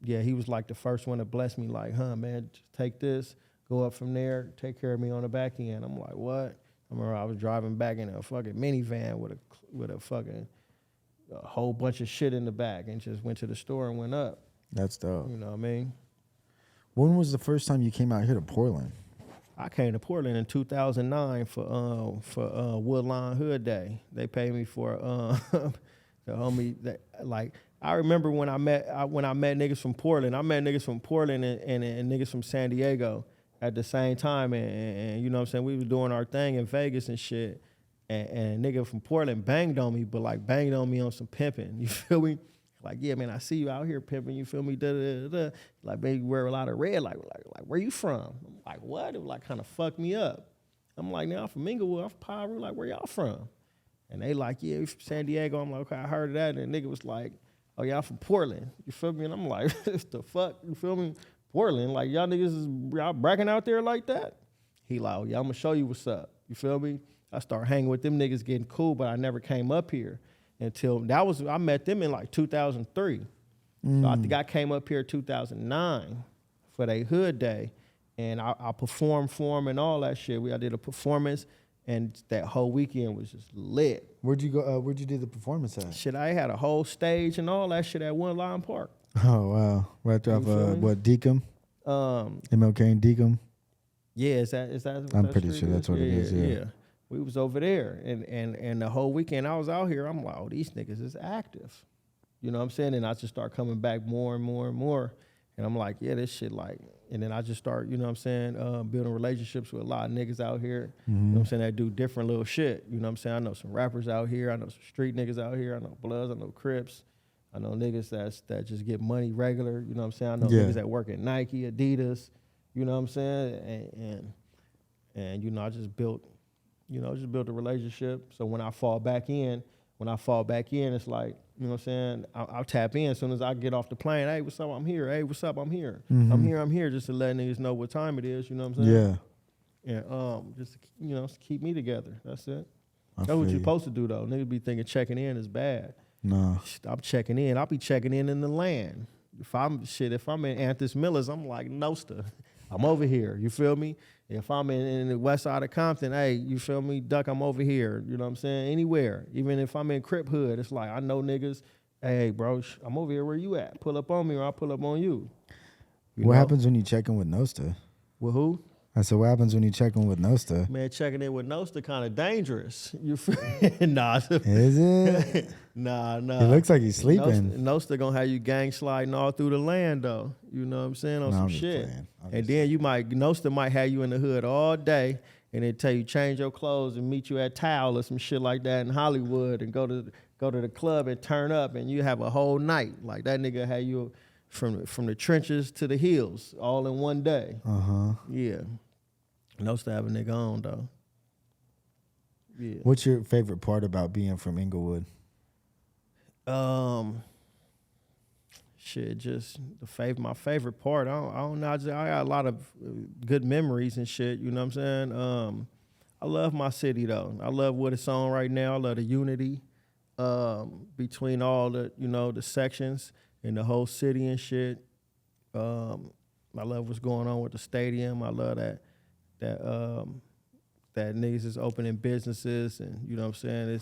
yeah, he was like the first one to bless me. Like, man, just take this, go up from there, take care of me on the back end. I'm like, what? I remember I was driving back in a fucking minivan with a fucking a whole bunch of shit in the back, and just went to the store and went up. That's dope. You know what I mean? When was the first time you came out here to Portland? I came to Portland in 2009 for Woodline Hood Day. They paid me for the homie that, like, I remember when I met niggas from Portland. I met niggas from Portland and niggas from San Diego at the same time, and you know what I'm saying, we was doing our thing in Vegas and shit. And a nigga from Portland banged on me, but like banged on me on some pimping. You feel me? Like, yeah, man, I see you out here pimping. You feel me? Da, da, da, da. Like, man, you wear a lot of red. Like, where you from? I'm like, what? It like kind of fucked me up. I'm like, now I'm from Inglewood. I'm from Piru. Like, where y'all from? And they like, yeah, we from San Diego. I'm like, okay, I heard of that. And the nigga was like, oh, y'all from Portland. You feel me? And I'm like, what the fuck? You feel me? Portland? Like, y'all niggas y'all bracking out there like that? He like, oh, yeah, I'm going to show you what's up. You feel me? I started hanging with them niggas, getting cool, but I never came up here until I met them in like 2003. So I think I came up here 2009 for their hood day, and I performed for them and all that shit. I did a performance, and that whole weekend was just lit. Where'd you go? Where'd you do the performance at? Shit, I had a whole stage and all that shit at One Line Park. Oh wow! Right off what Deacon? MLK and Deacon. Yeah, is that? I'm pretty sure that's what it is. Yeah. We was over there, and the whole weekend I was out here. I'm like, oh, these niggas is active. You know what I'm saying? And I just start coming back more and more and more. And I'm like, yeah, this shit like, and then I just start, you know what I'm saying, building relationships with a lot of niggas out here. You know what I'm saying, that do different little shit. You know what I'm saying? I know some rappers out here. I know some street niggas out here. I know Bloods. I know Crips. I know niggas that just get money regular. You know what I'm saying? I know niggas that work at Nike, Adidas. You know what I'm saying? And you know, I just built a relationship. So when I fall back in, it's like, you know what I'm saying, I'll tap in as soon as I get off the plane. Hey, what's up? I'm here. Hey, what's up? I'm here. I'm here just to let niggas know what time it is. You know what I'm saying? Yeah. And just to, you know, keep me together. That's it. That's what you're supposed to do though. Niggas be thinking checking in is bad. No. I'm checking in. I'll be checking in the land. If I'm in Anthony Miller's, I'm like Nosta. I'm over here. You feel me? If I'm in the west side of Compton, hey, you feel me? Duck, I'm over here. You know what I'm saying? Anywhere. Even if I'm in Crip Hood, it's like I know niggas. Hey, bro, I'm over here. Where you at? Pull up on me or I'll pull up on you. What happens when you check in with Nosta? With who? I said, what happens when you check in with Nosta? Man, checking in with Nosta kind of dangerous. You feel? Nah. Is it? Nah. He looks like he's sleeping. Nosta gonna have you gang sliding all through the land though. You know what I'm saying? On some shit. And then Nosta might have you in the hood all day and then tell you change your clothes and meet you at Towel or some shit like that in Hollywood and go to the club and turn up and you have a whole night. Like that nigga had you from the trenches to the hills all in one day. Yeah. Nosta have a nigga on though. Yeah. What's your favorite part about being from Inglewood? Shit, just my favorite part. I don't know. I got a lot of good memories and shit. You know what I'm saying? I love my city though. I love what it's on right now. I love the unity between all the the sections and the whole city and shit. I love what's going on with the stadium. I love that niggas is opening businesses, and you know what I'm saying.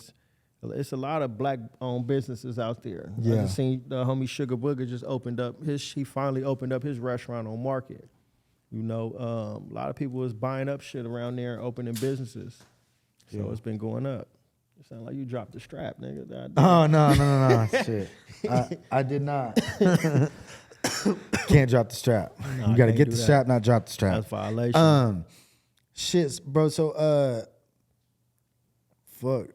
It's a lot of black-owned businesses out there. Yeah. I just seen the homie Sugar Booger just opened up he finally opened up his restaurant on Market. You know, a lot of people was buying up shit around there and opening businesses. So it's been going up. It sound like you dropped the strap, nigga. Oh, no. Shit. I did not. Can't drop the strap. No, you got to can't get do the that. strap, not drop the strap. That's violation. Shit, bro. So, fuck.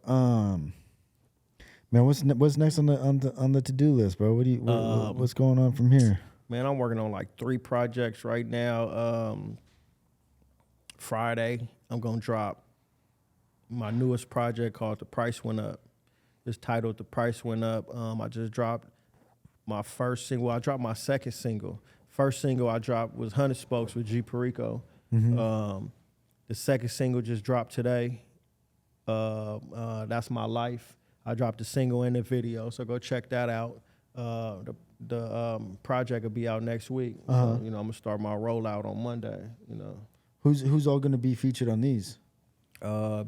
Man, what's next on the to-do list, bro? What's going on from here? Man, I'm working on like 3 projects right now. Friday, I'm gonna drop my newest project called The Price Went Up. It's titled The Price Went Up. I just dropped my first single. I dropped my second single. First single I dropped was 100 Spokes with G Perico. The second single just dropped today. That's My Life. I dropped the single and the video, so go check that out. The project will be out next week. So, you know, I'm gonna start my rollout on Monday. You know, Who's all gonna be featured on these?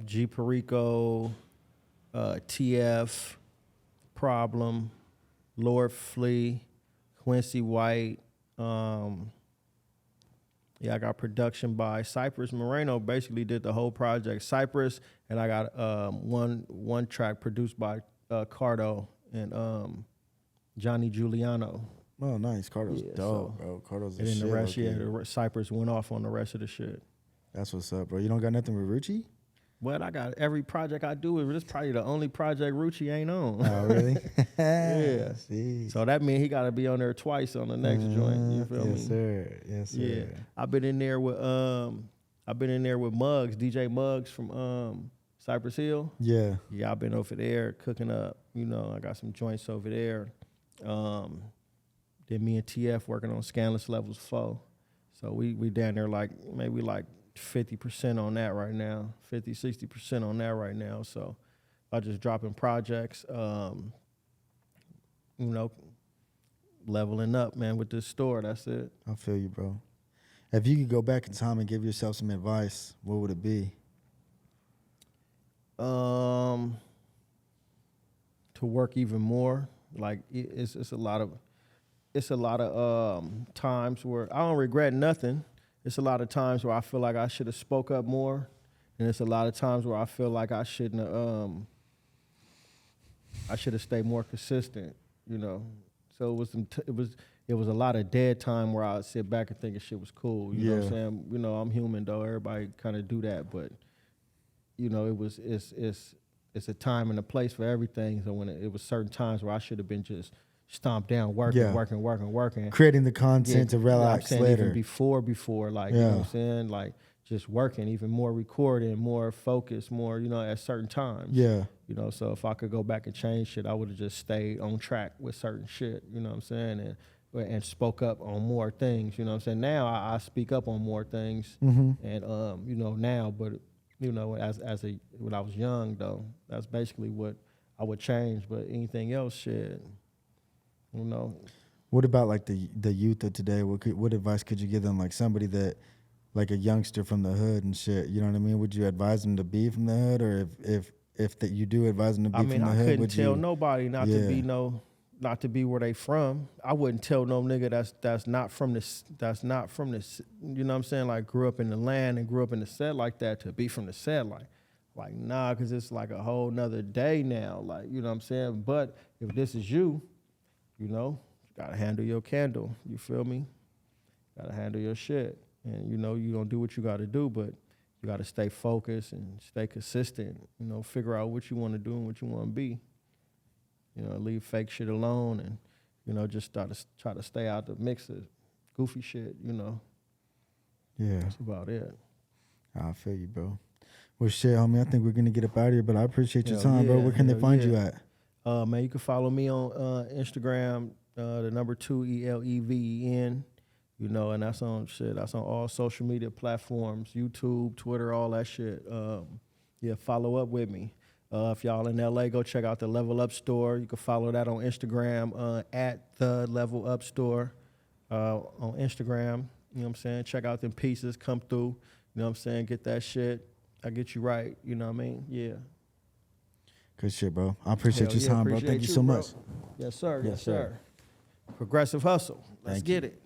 G Perico, TF, Problem, Lord Flea, Quincy White. I got production by Cypress Moreno. Basically did the whole project. Cypress, and I got one track produced by Cardo and Johnny Giuliano. Oh, nice. Cardo's dope, bro. Cardo's a and then shit. the rest, okay. the Cypress went off on the rest of the shit. That's what's up, bro. You don't got nothing with Rucci? But I got every project I do. This is probably the only project Rucci ain't on. Oh, really? Yeah. See. So that means he got to be on there twice on the next joint. You feel me? Yes, sir. Yes, sir. Yeah. I've been in there with Muggs, DJ Muggs from Cypress Hill. Yeah. Yeah, I've been over there cooking up. You know, I got some joints over there. Then me and TF working on Scandalous Levels 4. So we down there like maybe like 50% on that right now, 50, 60% on that right now. So I just dropping projects, you know, leveling up, man, with this store. That's it. I feel you, bro. If you could go back in time and give yourself some advice, what would it be? To work even more. Like it's a lot of times where I don't regret nothing. It's a lot of times where I feel like I should have spoke up more, and it's a lot of times where I feel like I shouldn't have. I should have stayed more consistent, you know. So it was a lot of dead time where I would sit back and think shit was cool. You know what I'm saying? You know, I'm human though. Everybody kind of do that, but you know, it's a time and a place for everything. So when it was certain times where I should have been just stomped down, working. Creating the content to relax later. Even before, like, you know what I'm saying? Like, just working, even more recording, more focus, more, you know, at certain times. Yeah. You know, so if I could go back and change shit, I would have just stayed on track with certain shit, you know what I'm saying? And spoke up on more things, you know what I'm saying? Now I speak up on more things, and, you know, now, but, you know, when I was young, though, that's basically what I would change, but anything else, shit, you know. What about like the youth of today? What advice could you give them? Like somebody that, like a youngster from the hood and shit. You know what I mean? Would you advise them to be from the hood, or if that you do advise them to be from the hood? I couldn't tell nobody not to be where they from. I wouldn't tell no nigga that's not from this. You know what I'm saying? Like grew up in the land and grew up in the set like that to be from the set like nah, because it's like a whole nother day now. Like, you know what I'm saying? But if this is you, you know, you gotta handle your candle. You feel me? Gotta handle your shit. And, you know, you gonna do what you gotta do, but you gotta stay focused and stay consistent. You know, figure out what you wanna do and what you wanna be. You know, leave fake shit alone and, you know, just try to stay out the mix of goofy shit, you know. Yeah. That's about it. I feel you, bro. Well, shit, homie, I think we're gonna get up out of here, but I appreciate your time, bro. Where can they find you at? Man, you can follow me on Instagram, the number 2Eleven, you know, and that's on all social media platforms, YouTube, Twitter, all that shit. Follow up with me. If y'all in LA, go check out the Level Up Store. You can follow that on Instagram at the Level Up Store. on Instagram. You know what I'm saying? Check out them pieces. Come through. You know what I'm saying? Get that shit. I get you right. You know what I mean? Yeah. Good shit, bro. I appreciate Hell your yeah, time, bro. appreciate Thank you so bro. much. Yes, sir. Yes, Yes, sir. sir. Progressive hustle. Let's Thank you. get it.